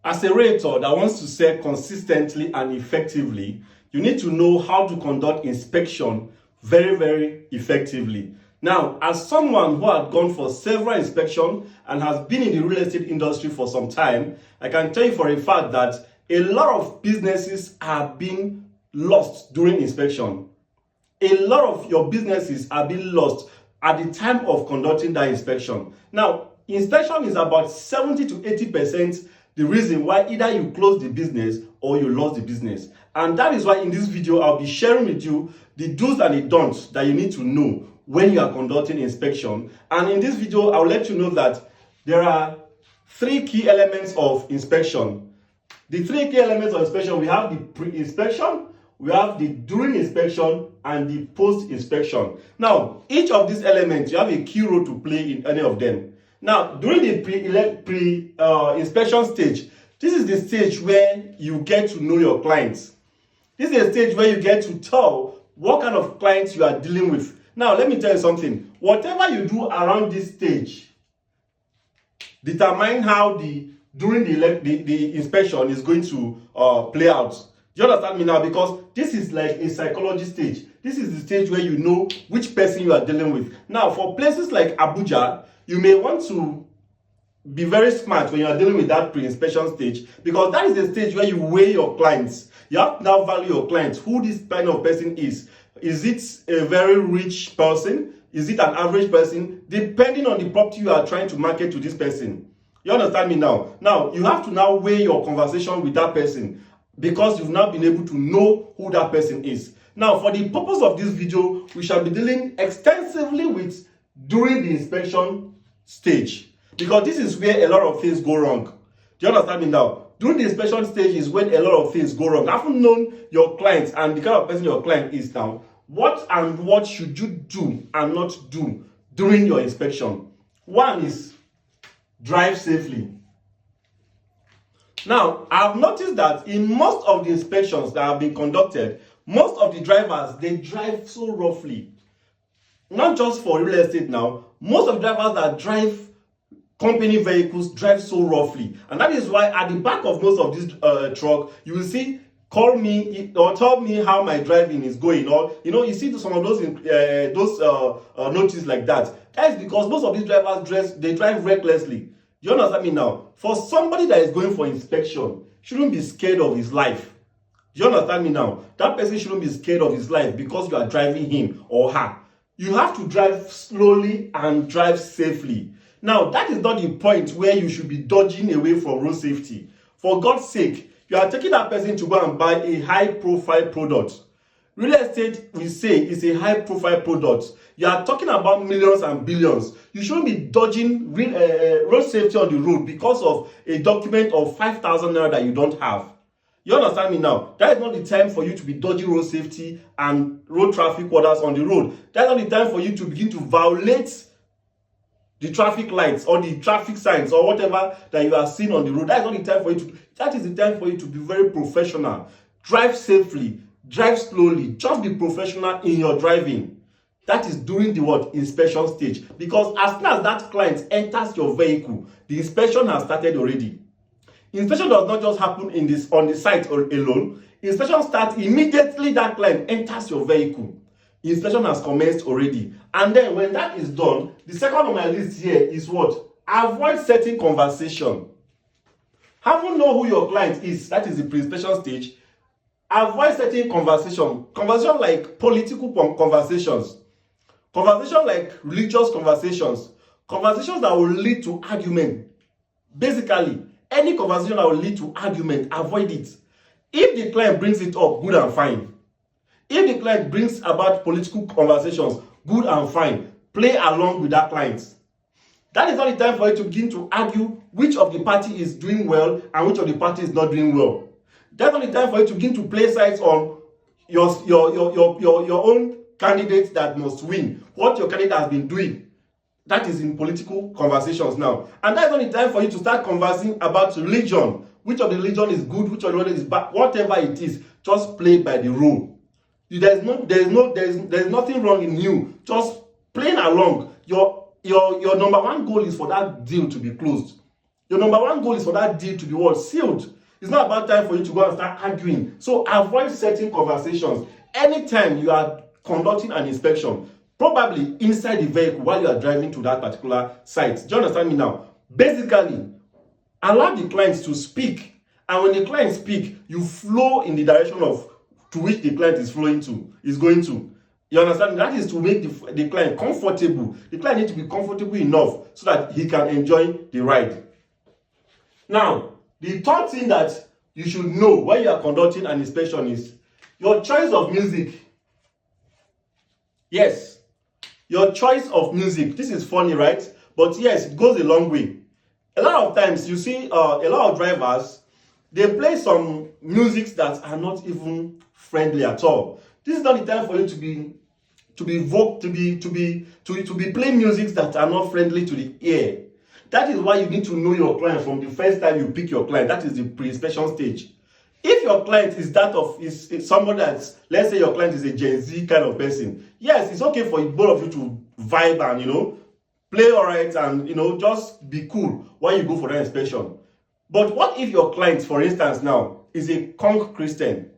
As a realtor that wants to sell consistently and effectively, you need to know how to conduct inspection very effectively. Now, as someone who had gone for several inspections and has been in the real estate industry for some time, I can tell you for a fact that a lot of businesses are being lost during inspection. A lot of your businesses are being lost at the time of conducting that inspection. Now, inspection is about 70 to 80% the reason why either you close the business or you lost the business. And that is why in this video, I'll be sharing with you the do's and the don'ts that you need to know when you are conducting inspection. And in this video, I'll let you know that there are three key elements of inspection. The three key elements of inspection, we have the pre-inspection, we have the during inspection, and the post-inspection. Now, each of these elements, you have a key role to play in any of them. Now, during the pre-inspection stage, this is the stage where you get to know your clients. This is a stage where you get to tell what kind of clients you are dealing with. Now, let me tell you something. Whatever you do around this stage determine how during the inspection is going to play out. Do you understand me now? Because this is like a psychology stage. This is the stage where you know which person you are dealing with. Now, for places like Abuja, you may want to be very smart when you are dealing with that pre-inspection stage, because that is the stage where you weigh your clients. You have to now value your clients, who this kind of person is. Is it a very rich person? Is it an average person? Depending on the property you are trying to market to this person. You understand me now? Now, you have to now weigh your conversation with that person, because you've now been able to know who that person is. Now, for the purpose of this video, we shall be dealing extensively with during the inspection stage, because this is where a lot of things go wrong. Do you understand me now? During the inspection stage is when a lot of things go wrong. Having known your clients and the kind of person your client is now, what should you do and not do during your inspection? One is drive safely. Now, I've noticed that in most of the inspections that have been conducted, most of the drivers, they drive so roughly. Not just for real estate now, most of the drivers that drive company vehicles drive so roughly. And that is why at the back of most of this truck, you will see, call me or tell me how my driving is going. Or, you see some of those notices like that. That is because most of these drivers drive recklessly. You understand me now? For somebody that is going for inspection, shouldn't be scared of his life. You understand me now? That person shouldn't be scared of his life because you are driving him or her. You have to drive slowly and drive safely. Now, that is not the point where you should be dodging away from road safety. For God's sake, you are taking that person to go and buy a high-profile product. Real estate, we say, is a high-profile product. You are talking about millions and billions. You shouldn't be dodging road safety on the road because of a document of 5,000 naira that you don't have. You understand me now? That is not the time for you to be dodging road safety and road traffic orders on the road. That's not the time for you to begin to violate the traffic lights or the traffic signs or whatever that you are seeing on the road. That is not the time for you to. That is the time for you to be very professional. Drive safely, drive slowly. Just be professional in your driving. That is during the inspection stage. Because as soon as that client enters your vehicle, the inspection has started already. Inspection does not just happen on the site alone. Inspection starts immediately that client enters your vehicle. Inspection has commenced already. And then when that is done, the second on my list here is what? Avoid certain conversation. Having know who your client is, that is the pre-inspection stage. Avoid certain conversation. Conversation like political conversations. Conversation like religious conversations. Conversations that will lead to argument. Basically, any conversation that will lead to argument, avoid it. If the client brings it up, good and fine. If the client brings about political conversations, good and fine. Play along with that client. That is not the time for you to begin to argue which of the party is doing well and which of the party is not doing well. That's not the time for you to begin to play sides on your own candidate that must win. What your candidate has been doing. That is in political conversations now. And that's not the time for you to start conversing about religion. Which of the religion is good, which of the religion is bad, whatever it is, just play by the rule. There's nothing wrong in you. Just playing along. Your number one goal is for that deal to be closed. Your number one goal is for that deal to be what? Sealed. It's not about time for you to go and start arguing. So avoid certain conversations. Anytime you are conducting an inspection, probably inside the vehicle while you are driving to that particular site. Do you understand me now? Basically, allow the clients to speak. And when the client speak, you flow in the direction of to which the client is flowing to, is going to. You understand? That is to make the client comfortable. The client needs to be comfortable enough so that he can enjoy the ride. Now, the third thing that you should know when you are conducting an inspection is your choice of music. Yes, your choice of music. This is funny, right? But yes, it goes a long way. A lot of times you see a lot of drivers, they play some music that are not even friendly at all. This is not the time for you to be playing music that are not friendly to the ear. That is why you need to know your client from the first time you pick your client. That is the pre-inspection stage. If your client is somebody that's, let's say your client is a Gen Z kind of person, yes, it's okay for both of you to vibe and play alright and just be cool while you go for that inspection. But what if your client, for instance, now is a conk Christian?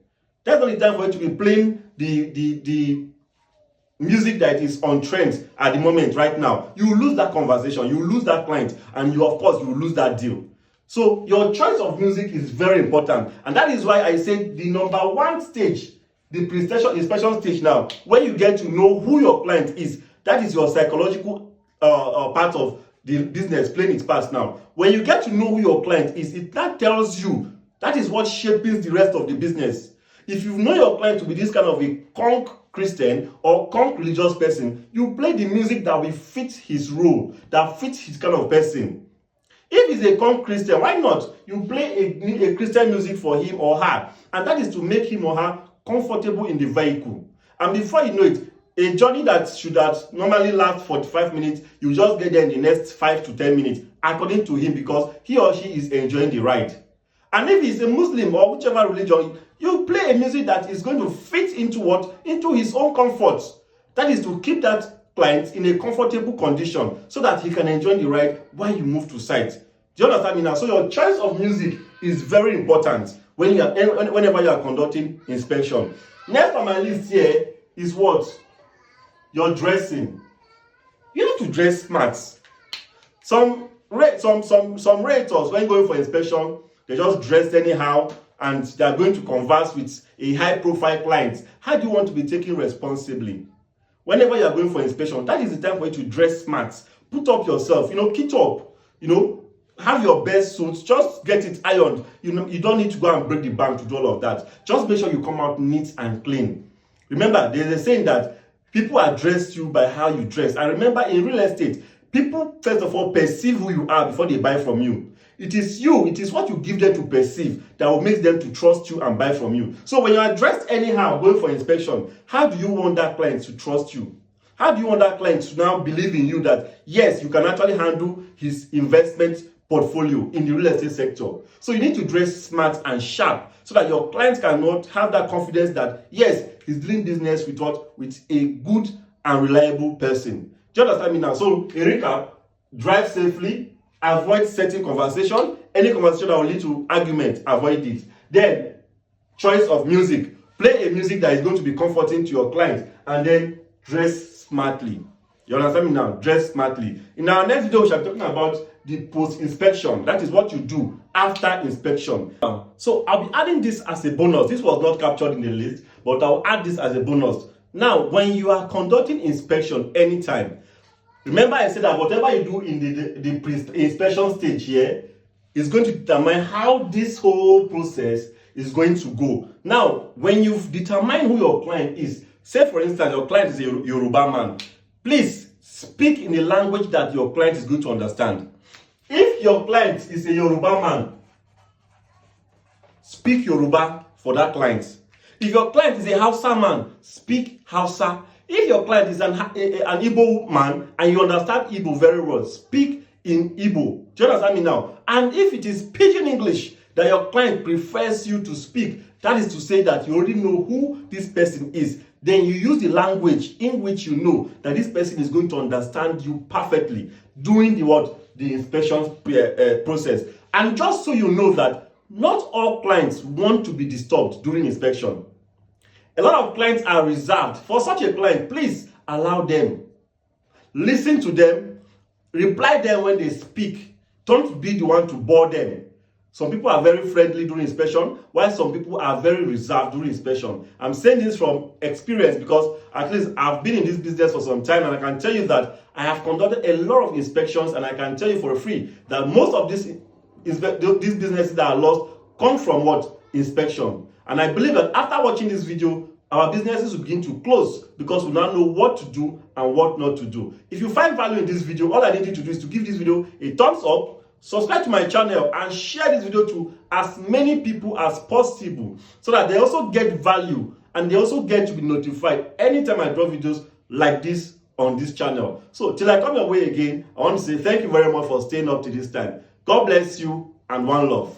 That's not the time for you to be playing the music that is on trend at the moment right now. You will lose that conversation, you will lose that client, and you will lose that deal. So your choice of music is very important, and that is why I say the number one stage, the pre-inspection stage now, when you get to know who your client is, that is your psychological part of the business playing its part now. When you get to know who your client is, that tells you, that is what shapes the rest of the business. If you know your client to be this kind of a conk Christian or conk religious person, you play the music that will fit his role, that fits his kind of person. If he's a conk Christian, why not? You play a Christian music for him or her, and that is to make him or her comfortable in the vehicle. And before you know it, a journey that should have normally last 45 minutes, you just get there in the next 5 to 10 minutes, according to him, because he or she is enjoying the ride. And if he's a Muslim or whichever religion, you play a music that is going to fit into what? Into his own comfort. That is to keep that client in a comfortable condition so that he can enjoy the ride while you move to site. Do you understand me now? So your choice of music is very important whenever you are conducting inspection. Next on my list here is what? Your dressing. You have to dress smart. Some realtors, when going for inspection, they just dress anyhow and they are going to converse with a high-profile client. How do you want to be taken responsibly? Whenever you are going for inspection, that is the time for you to dress smart. Put up yourself, kit up, have your best suit, just get it ironed. You don't need to go and break the bank to do all of that. Just make sure you come out neat and clean. Remember, there's a saying that people address you by how you dress. And remember, in real estate, people first of all perceive who you are before they buy from you. It is what you give them to perceive that will make them to trust you and buy from you. So when you are dressed anyhow going for inspection, how do you want that client to trust you? How do you want that client to now believe in you that yes, you can actually handle his investment portfolio in the real estate sector? So you need to dress smart and sharp so that your clients cannot have that confidence that yes, he's doing business with a good and reliable person. Do you understand me now? So a recap: drive safely, avoid certain conversation. Any conversation that will lead to argument, avoid it. Then choice of music: play a music that is going to be comforting to your client, and then dress smartly. You understand me now? Dress smartly. In our next video, we shall be talking about the post-inspection. That is what you do after inspection. So I'll be adding this as a bonus. This was not captured in the list, but I'll add this as a bonus. Now, when you are conducting inspection anytime, remember I said that whatever you do in the pre-inspection stage here is going to determine how this whole process is going to go. Now, when you've determined who your client is, say for instance, your client is a Yoruba man, please speak in a language that your client is going to understand. If your client is a Yoruba man, speak Yoruba for that client. If your client is a Hausa man, speak Hausa. If your client is an Igbo man and you understand Igbo very well, speak in Igbo. Do you understand me now? And if it is pidgin English that your client prefers you to speak, that is to say that you already know who this person is. Then you use the language in which you know that this person is going to understand you perfectly. Doing the what? the inspection process. And just so you know that not all clients want to be disturbed during inspection. A lot of clients are reserved. For such a client, please allow them. Listen to them. Reply them when they speak. Don't be the one to bore them. Some people are very friendly during inspection, while some people are very reserved during inspection. I'm saying this from experience because at least I've been in this business for some time, and I can tell you that I have conducted a lot of inspections, and I can tell you for free that most of these businesses that are lost come from what? Inspection. And I believe that after watching this video, our businesses will begin to close because we now know what to do and what not to do. If you find value in this video, all I need you to do is to give this video a thumbs up, subscribe to my channel, and share this video to as many people as possible so that they also get value and they also get to be notified anytime I drop videos like this on this channel. So till I come your way again, I want to say thank you very much for staying up to this time. God bless you and one love.